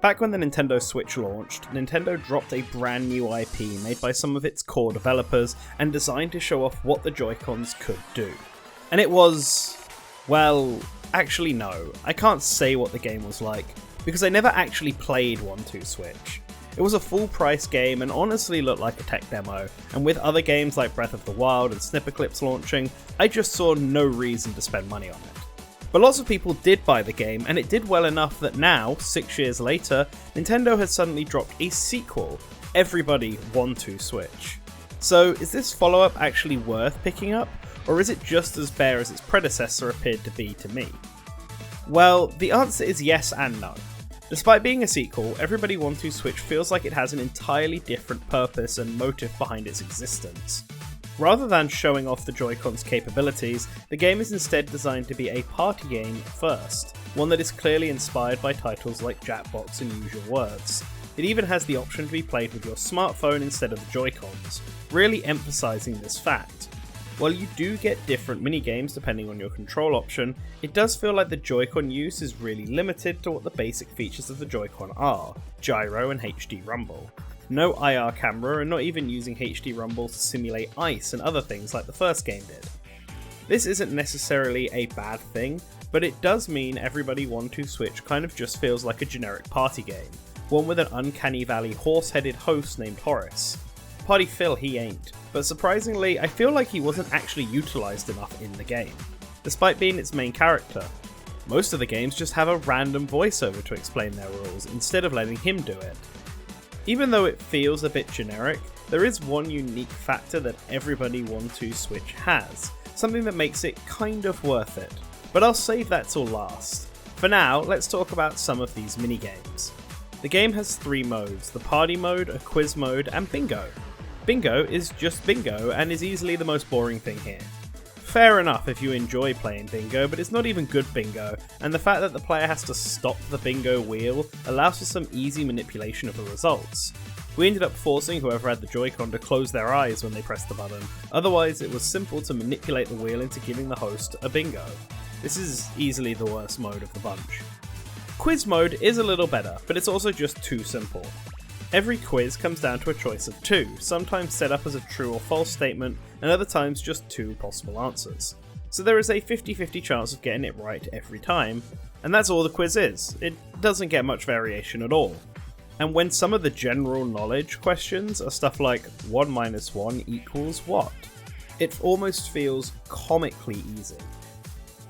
Back when the Nintendo Switch launched, Nintendo dropped a brand new IP made by some of its core developers and designed to show off what the Joy-Cons could do. And it was... well, actually no, I can't say what the game was like, because I never actually played 1-2 Switch. It was a full price game and honestly looked like a tech demo, and with other games like Breath of the Wild and Snipperclips launching, I just saw no reason to spend money on it. But lots of people did buy the game, and it did well enough that now, 6 years later, Nintendo has suddenly dropped a sequel, Everybody 1-2 Switch. So is this follow-up actually worth picking up, or is it just as bare as its predecessor appeared to be to me? Well, the answer is yes and no. Despite being a sequel, Everybody 1-2 Switch feels like it has an entirely different purpose and motive behind its existence. Rather than showing off the Joy-Con's capabilities, the game is instead designed to be a party game first, one that is clearly inspired by titles like Jackbox and Use Your Words. It even has the option to be played with your smartphone instead of the Joy-Cons, really emphasising this fact. While you do get different minigames depending on your control option, it does feel like the Joy-Con use is really limited to what the basic features of the Joy-Con are, gyro and HD rumble. No IR camera and not even using HD rumble to simulate ice and other things like the first game did. This isn't necessarily a bad thing, but it does mean Everybody 1-2 Switch kind of just feels like a generic party game, one with an uncanny valley horse-headed host named Horace. Party Phil he ain't, but surprisingly I feel like he wasn't actually utilised enough in the game, despite being its main character. Most of the games just have a random voiceover to explain their rules instead of letting him do it. Even though it feels a bit generic, there is one unique factor that Everybody 1-2 Switch has, something that makes it kind of worth it, but I'll save that till last. For now, let's talk about some of these minigames. The game has 3 modes, the party mode, a quiz mode, and bingo. Bingo is just bingo and is easily the most boring thing here. Fair enough if you enjoy playing bingo, but it's not even good bingo, and the fact that the player has to stop the bingo wheel allows for some easy manipulation of the results. We ended up forcing whoever had the Joy-Con to close their eyes when they pressed the button, otherwise it was simple to manipulate the wheel into giving the host a bingo. This is easily the worst mode of the bunch. Quiz mode is a little better, but it's also just too simple. Every quiz comes down to a choice of 2, sometimes set up as a true or false statement, and other times just 2 possible answers. So there is a 50-50 chance of getting it right every time, and that's all the quiz is. It doesn't get much variation at all. And when some of the general knowledge questions are stuff like 1 minus 1 equals what, it almost feels comically easy.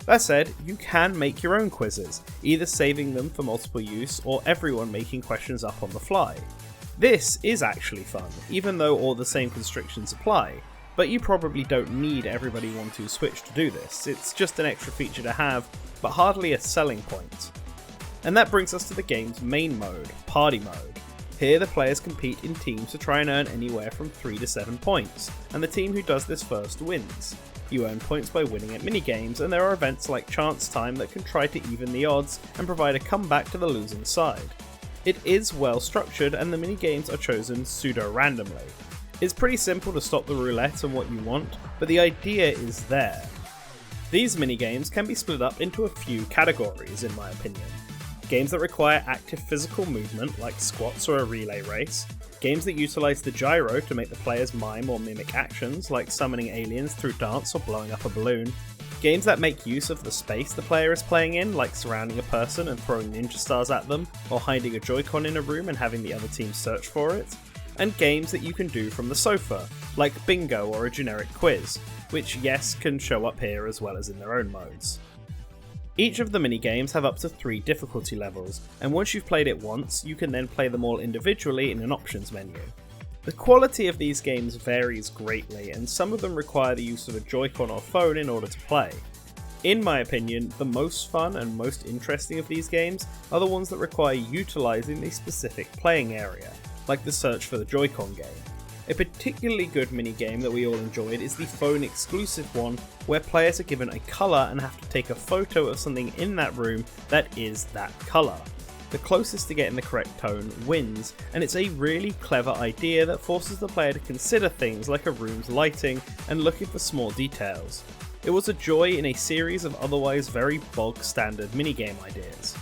That said, you can make your own quizzes, either saving them for multiple use or everyone making questions up on the fly. This is actually fun, even though all the same constrictions apply, but you probably don't need Everybody 1-2 Switch to do this. It's just an extra feature to have, but hardly a selling point. And that brings us to the game's main mode, Party Mode. Here the players compete in teams to try and earn anywhere from 3 to 7 points, and the team who does this first wins. You earn points by winning at minigames, and there are events like Chance Time that can try to even the odds and provide a comeback to the losing side. It is well structured and the minigames are chosen pseudo-randomly. It's pretty simple to stop the roulette on what you want, but the idea is there. These minigames can be split up into a few categories in my opinion. Games that require active physical movement like squats or a relay race, games that utilise the gyro to make the players mime or mimic actions like summoning aliens through dance or blowing up a balloon, games that make use of the space the player is playing in, like surrounding a person and throwing ninja stars at them, or hiding a Joy-Con in a room and having the other team search for it, and games that you can do from the sofa, like bingo or a generic quiz, which yes can show up here as well as in their own modes. Each of the minigames have up to 3 difficulty levels, and once you've played it once, you can then play them all individually in an options menu. The quality of these games varies greatly, and some of them require the use of a Joy-Con or phone in order to play. In my opinion, the most fun and most interesting of these games are the ones that require utilising the specific playing area, like the Search for the Joy-Con game. A particularly good minigame that we all enjoyed is the phone exclusive one, where players are given a colour and have to take a photo of something in that room that is that colour. The closest to getting the correct tone wins, and it's a really clever idea that forces the player to consider things like a room's lighting and looking for small details. It was a joy in a series of otherwise very bog-standard minigame ideas.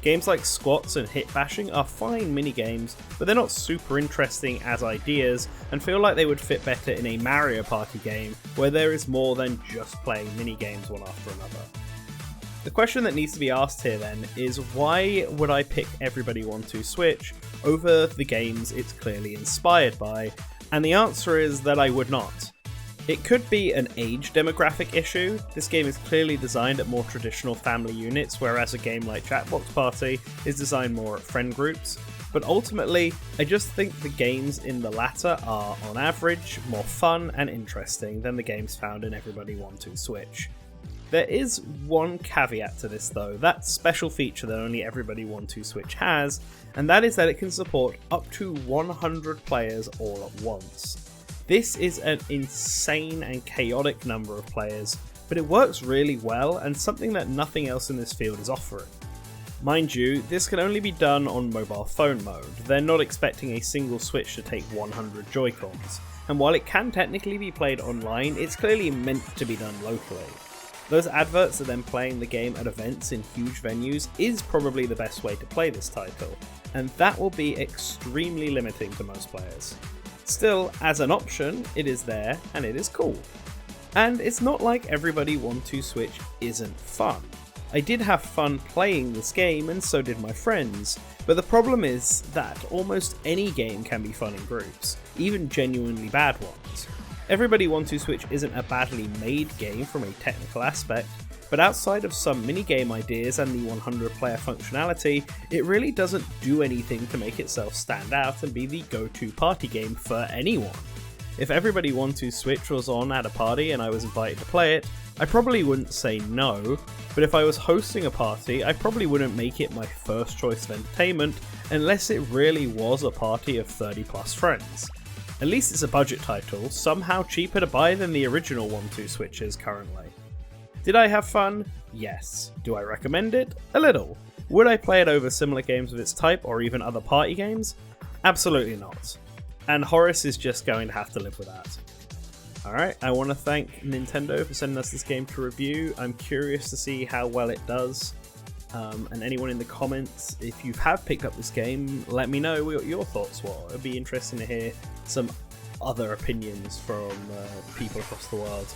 Games like squats and hit bashing are fine minigames, but they're not super interesting as ideas and feel like they would fit better in a Mario Party game where there is more than just playing minigames one after another. The question that needs to be asked here then is, why would I pick Everybody Want to Switch over the games it's clearly inspired by? And the answer is that I would not. It could be an age demographic issue. This game is clearly designed at more traditional family units, whereas a game like Jackbox Party is designed more at friend groups. But ultimately, I just think the games in the latter are, on average, more fun and interesting than the games found in Everybody Want to Switch. There is one caveat to this though, that special feature that only Everybody Want to Switch has, and that is that it can support up to 100 players all at once. This is an insane and chaotic number of players, but it works really well and something that nothing else in this field is offering. Mind you, this can only be done on mobile phone mode. They're not expecting a single Switch to take 100 Joy-Cons, and while it can technically be played online, it's clearly meant to be done locally. Those adverts of them playing the game at events in huge venues is probably the best way to play this title, and that will be extremely limiting to most players. Still, as an option, it is there and it is cool. And it's not like Everybody Want to Switch isn't fun. I did have fun playing this game and so did my friends, but the problem is that almost any game can be fun in groups, even genuinely bad ones. Everybody Want to Switch isn't a badly made game from a technical aspect, but outside of some minigame ideas and the 100 player functionality, it really doesn't do anything to make itself stand out and be the go-to party game for anyone. If Everybody Want to Switch was on at a party and I was invited to play it, I probably wouldn't say no, but if I was hosting a party, I probably wouldn't make it my first choice of entertainment unless it really was a party of 30 plus friends. At least it's a budget title, somehow cheaper to buy than the original Want to Switch is currently. Did I have fun? Yes. Do I recommend it? A little. Would I play it over similar games of its type or even other party games? Absolutely not. And Horace is just going to have to live with that. Alright, I want to thank Nintendo for sending us this game to review. I'm curious to see how well it does. And anyone in the comments, if you have picked up this game, let me know what your thoughts were. It'd be interesting to hear some other opinions from people across the world.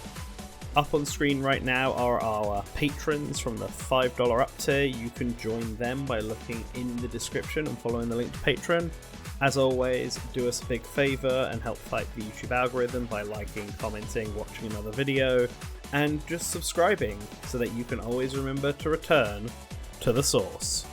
Up on screen right now are our patrons from the $5 up tier. You can join them by looking in the description and following the link to Patreon. As always, do us a big favour and help fight the YouTube algorithm by liking, commenting, watching another video, and just subscribing so that you can always remember to return to the source.